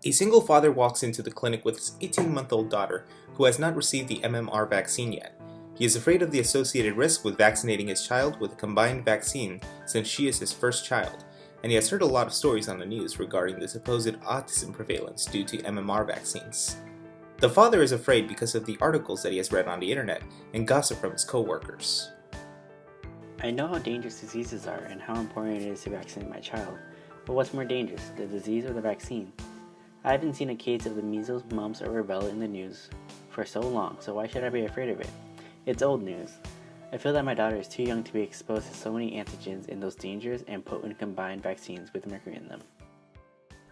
A single father walks into the clinic with his 18-month-old daughter who has not received the MMR vaccine yet. He is afraid of the associated risk with vaccinating his child with a combined vaccine since she is his first child, and he has heard a lot of stories on the news regarding the supposed autism prevalence due to MMR vaccines. The father is afraid because of the articles that he has read on the internet and gossip from his co-workers. I know how dangerous diseases are and how important it is to vaccinate my child, but what's more dangerous, the disease or the vaccine? I haven't seen a case of the measles, mumps, or rubella in the news for so long, so why should I be afraid of it? It's old news. I feel that my daughter is too young to be exposed to so many antigens in those dangerous and potent combined vaccines with mercury in them.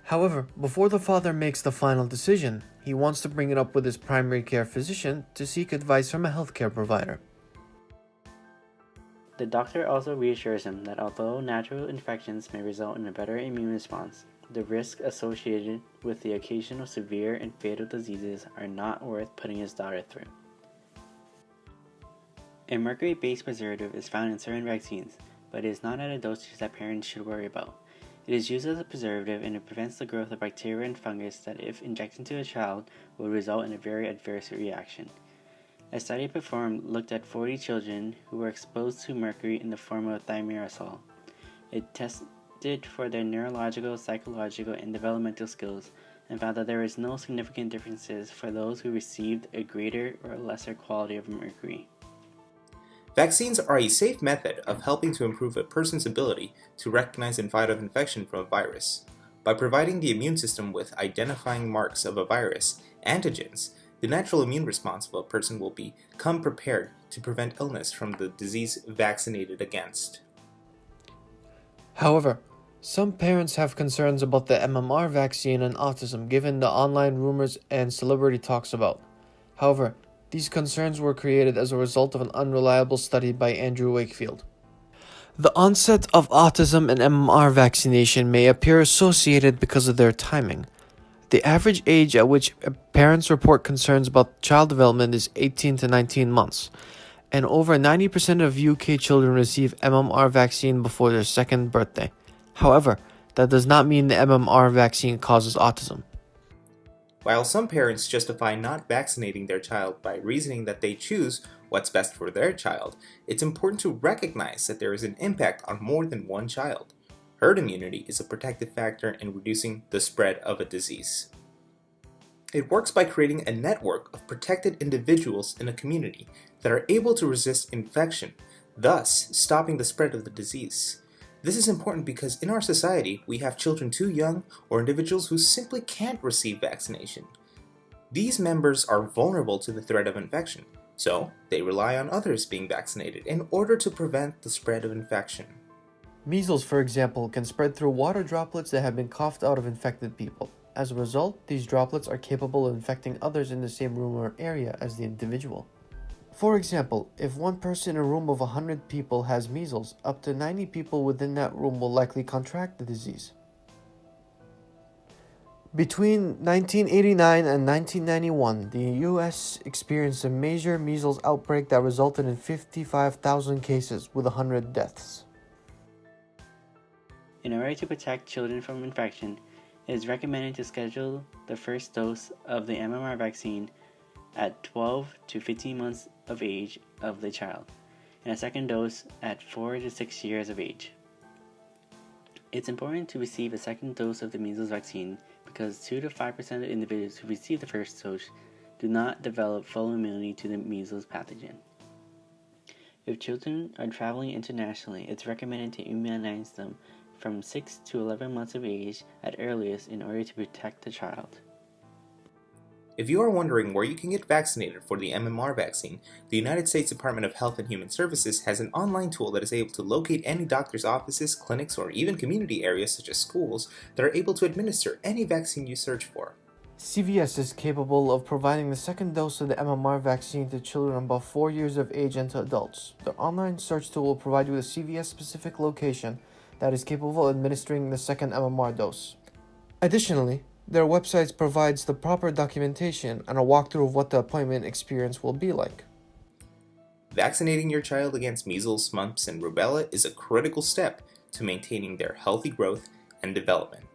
However, before the father makes the final decision, he wants to bring it up with his primary care physician to seek advice from a healthcare provider. The doctor also reassures him that although natural infections may result in a better immune response, the risks associated with the occasional severe and fatal diseases are not worth putting his daughter through. A mercury-based preservative is found in certain vaccines, but it is not at a dosage that parents should worry about. It is used as a preservative and it prevents the growth of bacteria and fungus that, if injected into a child, will result in a very adverse reaction. A study performed looked at 40 children who were exposed to mercury in the form of thimerosal. It tested for their neurological, psychological, and developmental skills and found that there was no significant differences for those who received a greater or lesser quality of mercury. Vaccines are a safe method of helping to improve a person's ability to recognize and fight off infection from a virus. By providing the immune system with identifying marks of a virus, antigens, the natural immune response of a person will become prepared to prevent illness from the disease vaccinated against. However, some parents have concerns about the MMR vaccine and autism given the online rumors and celebrity talks about. However, these concerns were created as a result of an unreliable study by Andrew Wakefield. The onset of autism and MMR vaccination may appear associated because of their timing. The average age at which parents report concerns about child development is 18 to 19 months, and over 90% of UK children receive MMR vaccine before their second birthday. However, that does not mean the MMR vaccine causes autism. While some parents justify not vaccinating their child by reasoning that they choose what's best for their child, it's important to recognize that there is an impact on more than one child. Herd immunity is a protective factor in reducing the spread of a disease. It works by creating a network of protected individuals in a community that are able to resist infection, thus stopping the spread of the disease. This is important because in our society, we have children too young or individuals who simply can't receive vaccination. These members are vulnerable to the threat of infection, so they rely on others being vaccinated in order to prevent the spread of infection. Measles, for example, can spread through water droplets that have been coughed out of infected people. As a result, these droplets are capable of infecting others in the same room or area as the individual. For example, if one person in a room of 100 people has measles, up to 90 people within that room will likely contract the disease. Between 1989 and 1991, the US experienced a major measles outbreak that resulted in 55,000 cases with 100 deaths. In order to protect children from infection, it is recommended to schedule the first dose of the MMR vaccine at 12 to 15 months of age of the child, and a second dose at 4 to 6 years of age. It's important to receive a second dose of the measles vaccine because 2 to 5% of individuals who receive the first dose do not develop full immunity to the measles pathogen. If children are traveling internationally, it's recommended to immunize them from 6 to 11 months of age at earliest in order to protect the child. If you are wondering where you can get vaccinated for the MMR vaccine, the United States Department of Health and Human Services has an online tool that is able to locate any doctor's offices, clinics, or even community areas such as schools that are able to administer any vaccine you search for. CVS is capable of providing the second dose of the MMR vaccine to children above 4 years of age and to adults. The online search tool will provide you with a CVS-specific location that is capable of administering the second MMR dose. Additionally, their website provides the proper documentation and a walkthrough of what the appointment experience will be like. Vaccinating your child against measles, mumps, and rubella is a critical step to maintaining their healthy growth and development.